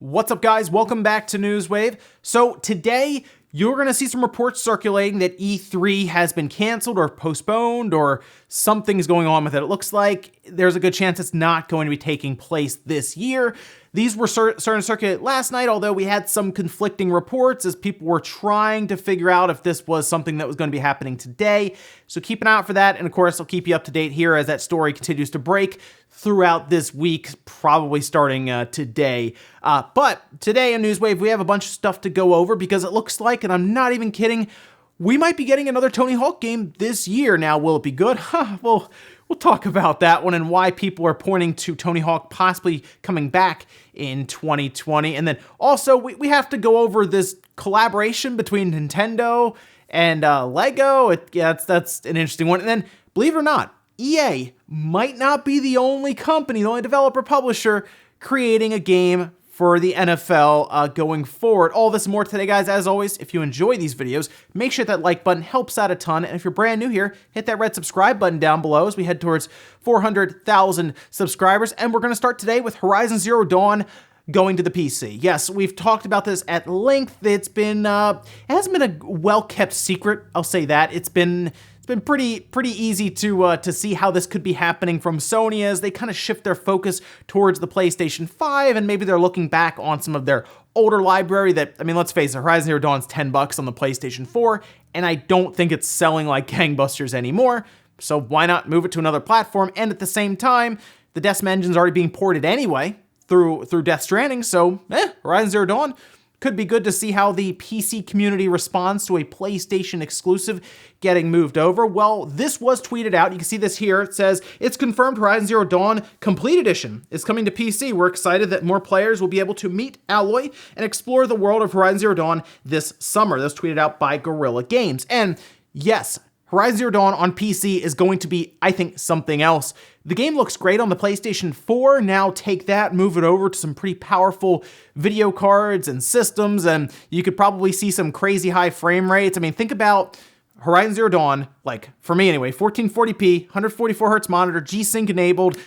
What's up, guys? Welcome back to Newswave. So today you're going to see some reports circulating that E3 has been canceled or postponed or something's going on with it. It looks like there's a good chance it's not going to be taking place this year. These were starting to circulate last night, although we had some conflicting reports as people were trying to figure out if this was something that was going to be happening today. So keep an eye out for that. And of course, I'll keep you up to date here as that story continues to break throughout this week, probably starting today. But today in Newswave, we have a bunch of stuff to go over because it looks like, and I'm not even kidding, we might be getting another Tony Hawk game this year. Now, will it be good? Well, we'll talk about that one and why people are pointing to Tony Hawk possibly coming back in 2020. And then also, we have to go over this collaboration between Nintendo and Lego. That's an interesting one. And then, believe it or not, EA might not be the only company, the only developer publisher creating a game for the NFL going forward. All this and more today, guys. As always, if you enjoy these videos, make sure that like button helps out a ton. And if you're brand new here, hit that red subscribe button down below as we head towards 400,000 subscribers. And we're going to start today with Horizon Zero Dawn going to the PC. Yes, we've talked about this at length. It hasn't been a well-kept secret, I'll say that. It's been pretty easy to see how this could be happening from Sony as they kind of shift their focus towards the PlayStation 5, and maybe they're looking back on some of their older library that, I mean, let's face it, Horizon Zero Dawn's $10 on the PlayStation 4, and I don't think it's selling like gangbusters anymore, so why not move it to another platform? And at the same time, the Decima engine's already being ported anyway through Death Stranding, so Horizon Zero Dawn could be good to see how the PC community responds to a PlayStation exclusive getting moved over. Well, this was tweeted out. You can see this here. It says, it's confirmed Horizon Zero Dawn Complete Edition is coming to PC. We're excited that more players will be able to meet Aloy and explore the world of Horizon Zero Dawn this summer. This was tweeted out by Guerrilla Games. And yes, Horizon Zero Dawn on PC is going to be, I think, something else. The game looks great on the PlayStation 4. Now take that, move it over to some pretty powerful video cards and systems, and you could probably see some crazy high frame rates. I mean, think about Horizon Zero Dawn, like, for me anyway, 1440p, 144 hertz monitor, G-Sync enabled.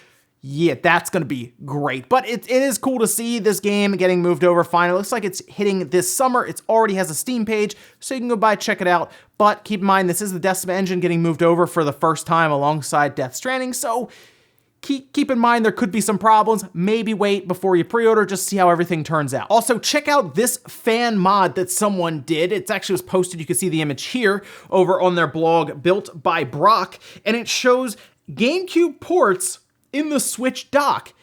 Yeah, that's going to be great. But it is cool to see this game getting moved over finally. It looks like it's hitting this summer. It already has a Steam page, so you can go by, check it out. But keep in mind, this is the Decima engine getting moved over for the first time alongside Death Stranding, so keep in mind there could be some problems. Maybe wait before you pre-order, just see how everything turns out. Also, check out this fan mod that someone did. It actually was posted, you can see the image here, over on their blog, Built by Brock, and it shows GameCube ports in the Switch dock.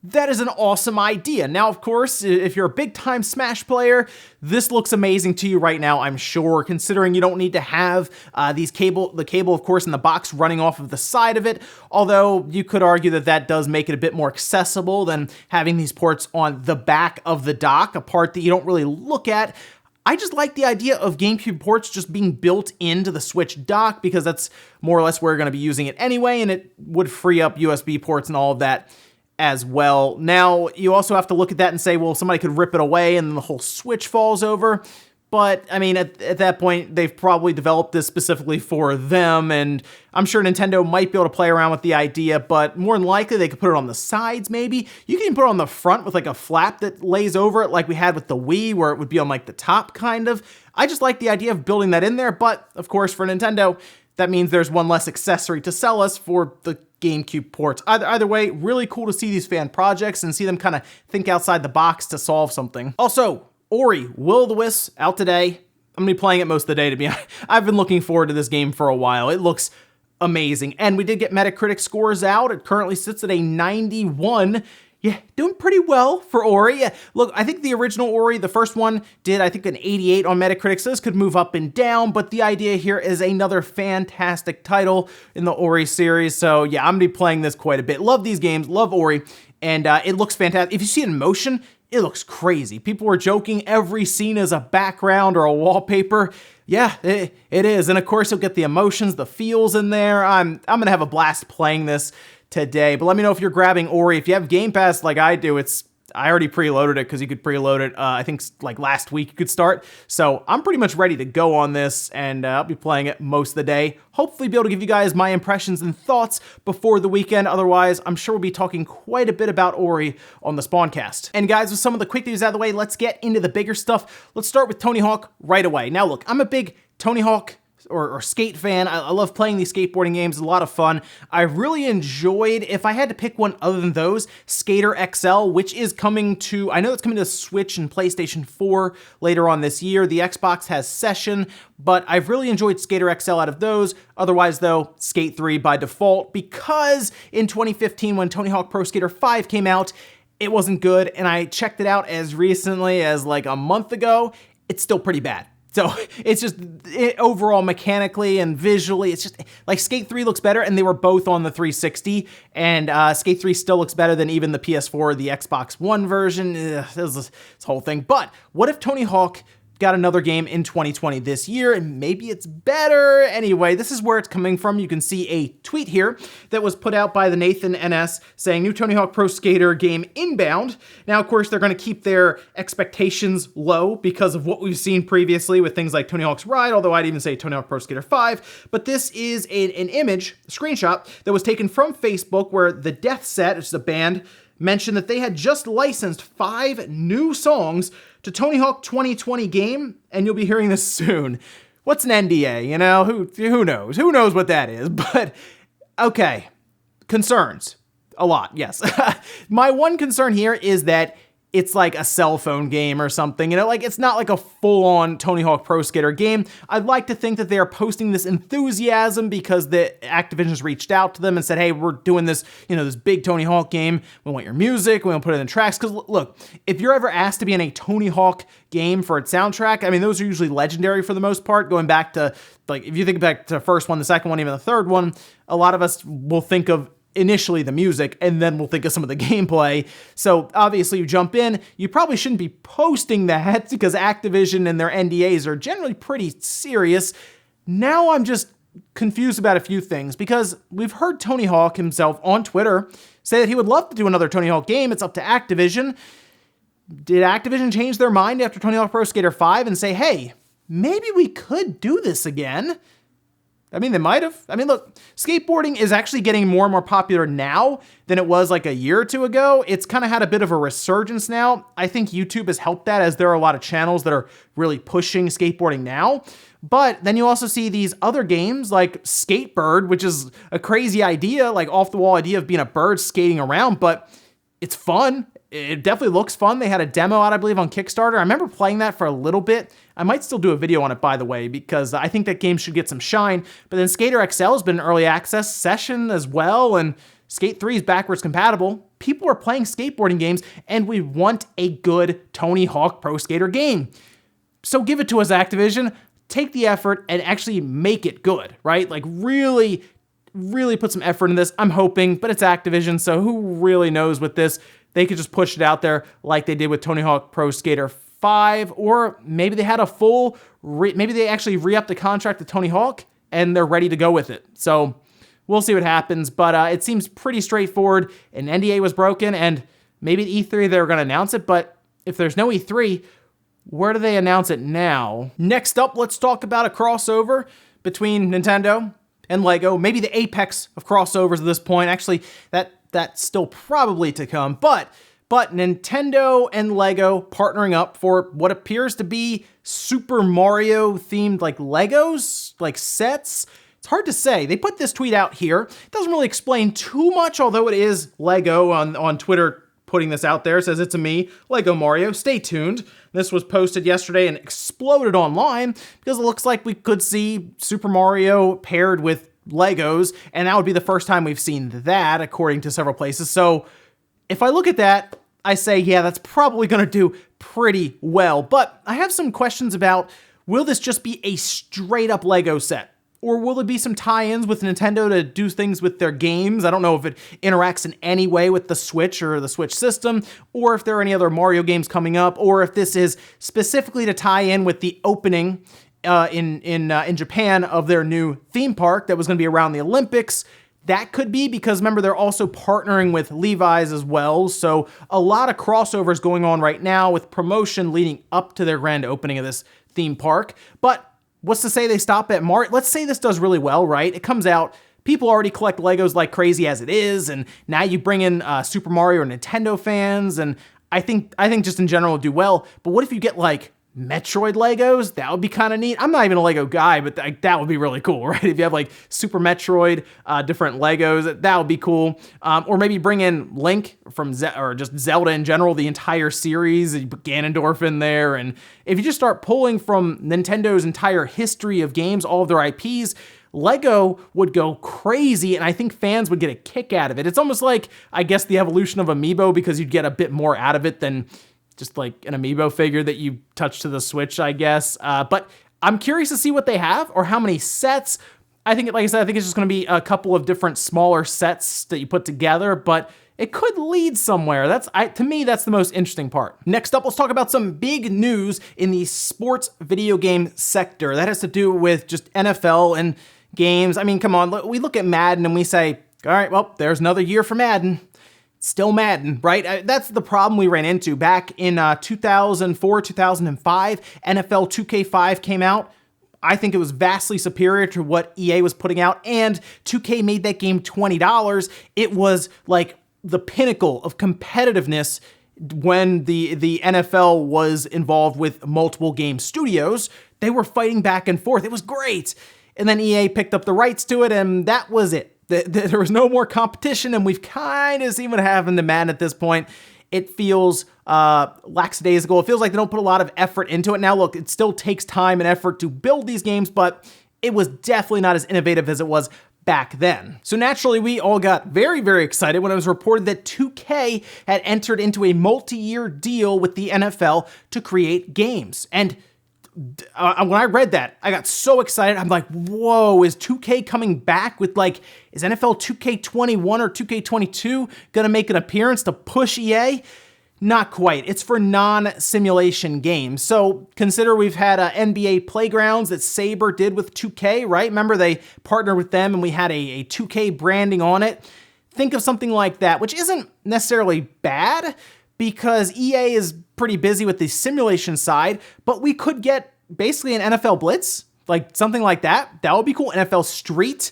That is an awesome idea. Now, of course, if you're a big-time Smash player, this looks amazing to you right now, I'm sure, considering you don't need to have the cable, of course, in the box running off of the side of it, although you could argue that that does make it a bit more accessible than having these ports on the back of the dock, a part that you don't really look at. I just like the idea of GameCube ports just being built into the Switch dock because that's more or less where we're going to be using it anyway, and it would free up USB ports and all of that as well. Now, you also have to look at that and say, well, somebody could rip it away and then the whole Switch falls over. But, I mean, at that point, they've probably developed this specifically for them, and I'm sure Nintendo might be able to play around with the idea, but more than likely, they could put it on the sides, maybe. You can even put it on the front with, like, a flap that lays over it, like we had with the Wii, where it would be on, like, the top, kind of. I just like the idea of building that in there, but, of course, for Nintendo, that means there's one less accessory to sell us for the GameCube ports. Either way, really cool to see these fan projects and see them kind of think outside the box to solve something. Also, Ori, Will of the Wisps, out today. I'm going to be playing it most of the day, to be honest. I've been looking forward to this game for a while. It looks amazing. And we did get Metacritic scores out. It currently sits at a 91. Yeah, doing pretty well for Ori. Yeah, look, I think the original Ori, the first one, did, I think, an 88 on Metacritic, so this could move up and down, but the idea here is another fantastic title in the Ori series, so yeah, I'm going to be playing this quite a bit. Love these games, love Ori, and it looks fantastic. If you see it in motion, it looks crazy. People were joking every scene is a background or a wallpaper. Yeah, it is, and of course, you'll get the emotions, the feels in there. I'm going to have a blast playing this today, but let me know if you're grabbing Ori. If you have Game Pass like I do, it's I already preloaded it because you could preload it, I think like last week you could start. So I'm pretty much ready to go on this, and I'll be playing it most of the day. Hopefully be able to give you guys my impressions and thoughts before the weekend. Otherwise, I'm sure we'll be talking quite a bit about Ori on the Spawncast. And guys, with some of the quick news out of the way, let's get into the bigger stuff. Let's start with Tony Hawk right away. Now look, I'm a big Tony Hawk or skate fan. I love playing these skateboarding games, a lot of fun. I really enjoyed, if I had to pick one other than those, Skater XL, which is coming to, I know it's coming to Switch and PlayStation 4 later on this year. The Xbox has Session, but I've really enjoyed Skater XL out of those. Otherwise though, Skate 3 by default, because in 2015 when Tony Hawk Pro Skater 5 came out, it wasn't good, and I checked it out as recently as like a month ago. It's still pretty bad. So it's just overall mechanically and visually, it's just like Skate 3 looks better, and they were both on the 360, and Skate 3 still looks better than even the PS4 or the Xbox One version. This whole thing. But what if Tony Hawk got another game in 2020 this year, and maybe it's better? Anyway, this is where it's coming from. You can see a tweet here that was put out by the Nathan NS saying, new Tony Hawk Pro Skater game inbound. Now, of course, they're going to keep their expectations low because of what we've seen previously with things like Tony Hawk's Ride, although I'd even say Tony Hawk Pro Skater 5. But this is an image, a screenshot, that was taken from Facebook where the Death Set, which is a band, mentioned that they had just licensed 5 new songs to Tony Hawk 2020 game, and you'll be hearing this soon. What's an NDA? You know, who knows? Who knows what that is? But okay, concerns. A lot, yes. My one concern here is that it's like a cell phone game or something, you know, like it's not like a full-on Tony Hawk Pro Skater game. I'd like to think that they are posting this enthusiasm because the Activision's reached out to them and said, hey, we're doing this, you know, this big Tony Hawk game. We want your music. We want to put it in tracks. Because look, if you're ever asked to be in a Tony Hawk game for its soundtrack, I mean, those are usually legendary for the most part, going back to, like, if you think back to the first one, the second one, even the third one, a lot of us will think of initially the music, and then we'll think of some of the gameplay. So obviously you jump in, you probably shouldn't be posting that because Activision and their NDAs are generally pretty serious. Now I'm just confused about a few things, because we've heard Tony Hawk himself on Twitter say that he would love to do another Tony Hawk game. It's up to Activision. Did Activision change their mind after Tony Hawk Pro Skater 5 and say, hey, maybe we could do this again? I mean, they might have. I mean, look, skateboarding is actually getting more and more popular now than it was like a year or two ago. It's kind of had a bit of a resurgence now. I think YouTube has helped that, as there are a lot of channels that are really pushing skateboarding now. But then you also see these other games like Skatebird, which is a crazy idea, like off-the-wall idea of being a bird skating around, but it's fun. It definitely looks fun. They had a demo out, I believe, on Kickstarter. I remember playing that for a little bit. I might still do a video on it, by the way, because I think that game should get some shine. But then Skater XL has been an early access session as well, and Skate 3 is backwards compatible. People are playing skateboarding games, and we want a good Tony Hawk Pro Skater game. So give it to us, Activision. Take the effort and actually make it good, right? Like really put some effort in this. I'm hoping, but it's Activision, so who really knows with this? They could just push it out there like they did with Tony Hawk Pro Skater 5, or maybe they had a full, maybe they actually re-upped the contract with Tony Hawk and they're ready to go with it. So we'll see what happens, but it seems pretty straightforward. An NDA was broken, and maybe at E3 they were going to announce it, but if there's no E3, where do they announce it now? Next up, let's talk about a crossover between Nintendo and Lego, maybe the apex of crossovers at this point. Actually, that's still probably to come, but Nintendo and Lego partnering up for what appears to be Super Mario themed like Legos, like sets. It's hard to say. They put this tweet out here. It doesn't really explain too much, although it is Lego on Twitter putting this out there. It says, it's a me, Lego Mario, stay tuned. This was posted yesterday and exploded online because it looks like we could see Super Mario paired with Legos, and that would be the first time we've seen that, according to several places. So if I look at that, I say, yeah, that's probably going to do pretty well. But I have some questions about, will this just be a straight up Lego set? Or will there be some tie-ins with Nintendo to do things with their games? I don't know if it interacts in any way with the Switch or the Switch system, or if there are any other Mario games coming up, or if this is specifically to tie in with the opening in Japan of their new theme park that was going to be around the Olympics. That could be because, remember, they're also partnering with Levi's as well. So a lot of crossovers going on right now with promotion leading up to their grand opening of this theme park. But what's to say they stop at Mario? Let's say this does really well, right? It comes out, people already collect Legos like crazy as it is, and now you bring in Super Mario or Nintendo fans, and I think just in general it'll do well. But what if you get like Metroid Legos? That would be kind of neat. I'm not even a Lego guy, but that would be really cool, right? If you have like Super Metroid, different Legos, that would be cool. Or maybe bring in Link from or just Zelda in general, the entire series. You put Ganondorf in there, and if you just start pulling from Nintendo's entire history of games, all of their IPs, Lego would go crazy, and I think fans would get a kick out of it. It's almost like, I guess, the evolution of Amiibo, because you'd get a bit more out of it than just like an Amiibo figure that you touch to the Switch, I guess. But I'm curious to see what they have or how many sets. I think, like I said, I think it's just going to be a couple of different smaller sets that you put together, but it could lead somewhere. To me, that's the most interesting part. Next up, let's talk about some big news in the sports video game sector. That has to do with just NFL and games. I mean, come on, we look at Madden and we say, all right, well, there's another year for Madden. Still Madden, right? That's the problem we ran into back in 2004, 2005. NFL 2K5 came out. I think it was vastly superior to what EA was putting out, and 2K made that game $20. It was like the pinnacle of competitiveness when the NFL was involved with multiple game studios. They were fighting back and forth. It was great. And then EA picked up the rights to it, and that was it. There was no more competition, and we've kind of seen what happened to Madden at this point. It feels lackadaisical. It feels like they don't put a lot of effort into it. Now, look, it still takes time and effort to build these games, but it was definitely not as innovative as it was back then. So naturally, we all got very, very excited when it was reported that 2K had entered into a multi-year deal with the NFL to create games. And when I read that, I got so excited. I'm like, whoa, is 2K coming back with is NFL 2K21 or 2K22 gonna make an appearance to push EA? Not quite. It's for non-simulation games. So consider we've had NBA Playgrounds that Saber did with 2K, right? Remember they partnered with them and we had a 2K branding on it. Think of something like that, which isn't necessarily bad, because EA is pretty busy with the simulation side, but we could get basically an NFL Blitz, like something like that. That would be cool. NFL Street.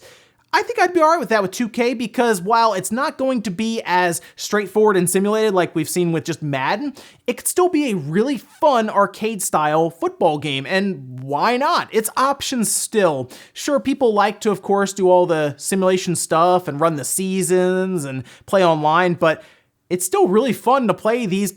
I think I'd be all right with that with 2K, because while it's not going to be as straightforward and simulated like we've seen with just Madden, it could still be a really fun arcade-style football game, and why not? It's options still. Sure, people like to, of course, do all the simulation stuff and run the seasons and play online, but it's still really fun to play these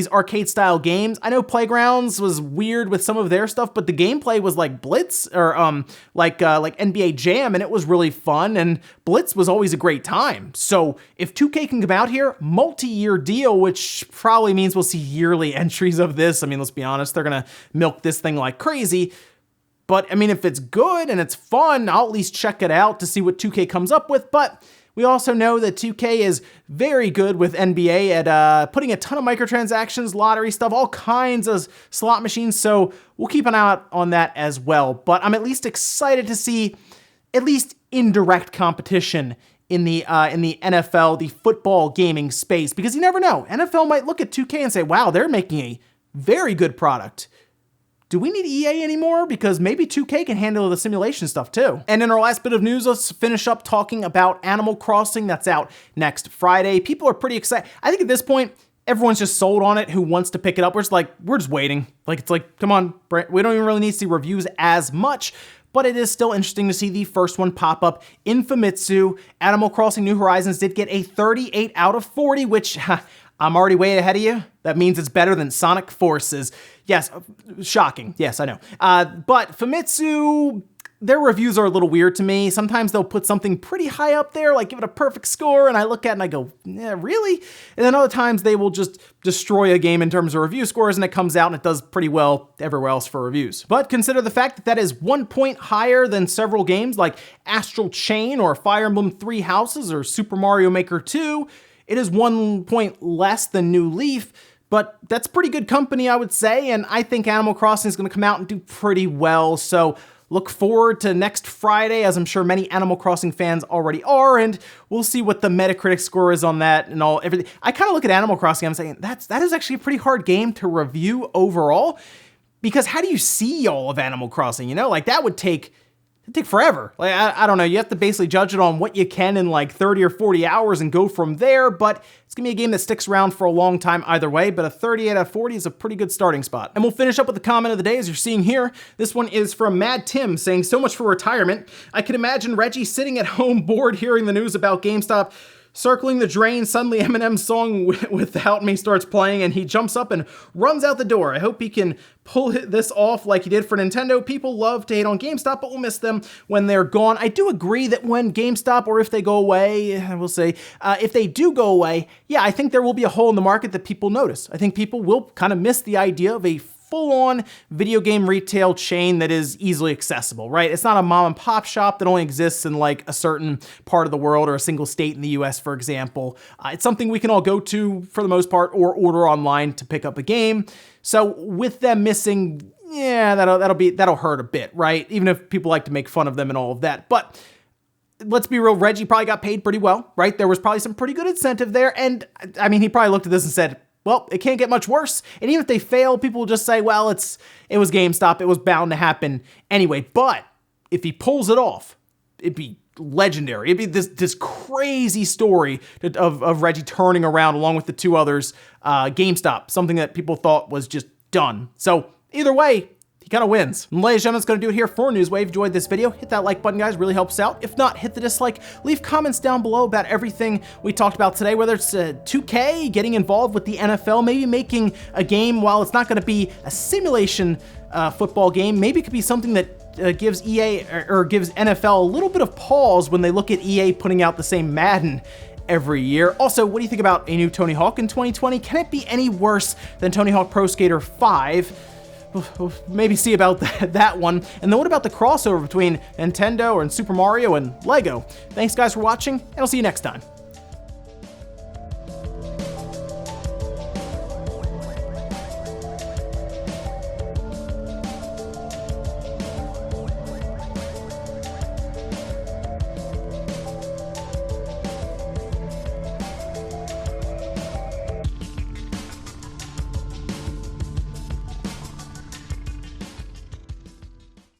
arcade style games. I know Playgrounds was weird with some of their stuff, but the gameplay was like Blitz or like NBA Jam, and it was really fun, and Blitz was always a great time. So if 2K can come out here, multi-year deal, which probably means we'll see yearly entries of this. I mean, let's be honest, they're gonna milk this thing like crazy. But I mean, if it's good and it's fun, I'll at least check it out to see what 2K comes up with. But we also know that 2K is very good with NBA at putting a ton of microtransactions, lottery stuff, all kinds of slot machines, so we'll keep an eye out on that as well. But I'm at least excited to see at least indirect competition in the NFL, the football gaming space, because you never know. NFL might look at 2K and say, wow, they're making a very good product. Do we need EA anymore? Because maybe 2K can handle the simulation stuff too. And in our last bit of news, let's finish up talking about Animal Crossing. That's out next Friday. People are pretty excited. I think at this point, everyone's just sold on it who wants to pick it up. We're just waiting. It's like, come on, we don't even really need to see reviews as much, but it is still interesting to see the first one pop up in Famitsu. Animal Crossing New Horizons did get a 38 out of 40, which I'm already way ahead of you. That means it's better than Sonic Forces. Yes, shocking. Yes, I know. But Famitsu, their reviews are a little weird to me. Sometimes they'll put something pretty high up there, like give it a perfect score, and I look at it and I go, yeah, really? And then other times they will just destroy a game in terms of review scores, and it comes out and it does pretty well everywhere else for reviews. But consider the fact that that is 1 point higher than several games like Astral Chain or Fire Emblem Three Houses or Super Mario Maker 2. It is 1 point less than New Leaf, but that's pretty good company, I would say, and I think Animal Crossing is going to come out and do pretty well, so look forward to next Friday, as I'm sure many Animal Crossing fans already are, and we'll see what the Metacritic score is on that and everything. I kind of look at Animal Crossing, I'm saying that is actually a pretty hard game to review overall, because how do you see all of Animal Crossing? You know, like that would take forever. Like, I don't know. You have to basically judge it on what you can in like 30 or 40 hours and go from there. But it's going to be a game that sticks around for a long time either way. But a 38 out of 40 is a pretty good starting spot. And we'll finish up with the comment of the day, as you're seeing here. This one is from Mad Tim, saying, "So much for retirement. I can imagine Reggie sitting at home bored hearing the news about GameStop circling the drain. Suddenly Eminem's song Without Me starts playing and he jumps up and runs out the door. I hope he can pull this off like he did for Nintendo. People love to hate on GameStop, but we'll miss them when they're gone." I do agree that when GameStop, or if they go away, we'll say, if they do go away, yeah, I think there will be a hole in the market that people notice. I think people will kind of miss the idea of a full-on video game retail chain that is easily accessible, right? It's not a mom and pop shop that only exists in like a certain part of the world or a single state in the US, for example. It's something we can all go to for the most part, or order online to pick up a game. So with them missing, yeah, that'll hurt a bit, right? Even if people like to make fun of them and all of that. But let's be real, Reggie probably got paid pretty well, right? There was probably some pretty good incentive there. And I mean, he probably looked at this and said, well, it can't get much worse. And even if they fail, people will just say, well, it was GameStop. It was bound to happen anyway. But if he pulls it off, it'd be legendary. It'd be this crazy story of Reggie turning around along with the two others, GameStop, something that people thought was just done. So either way, he kind of wins. And ladies and gentlemen, that's going to do it here for Newswave. Enjoyed this video, hit that like button, guys, really helps out. If not, hit the dislike. Leave comments down below about everything we talked about today, whether it's 2K, getting involved with the NFL, maybe making a game, while it's not going to be a simulation football game, maybe it could be something that gives EA or gives NFL a little bit of pause when they look at EA putting out the same Madden every year. Also, what do you think about a new Tony Hawk in 2020? Can it be any worse than Tony Hawk Pro Skater 5? We'll maybe see about that one. And then what about the crossover between Nintendo and Super Mario and Lego? Thanks guys for watching, and I'll see you next time.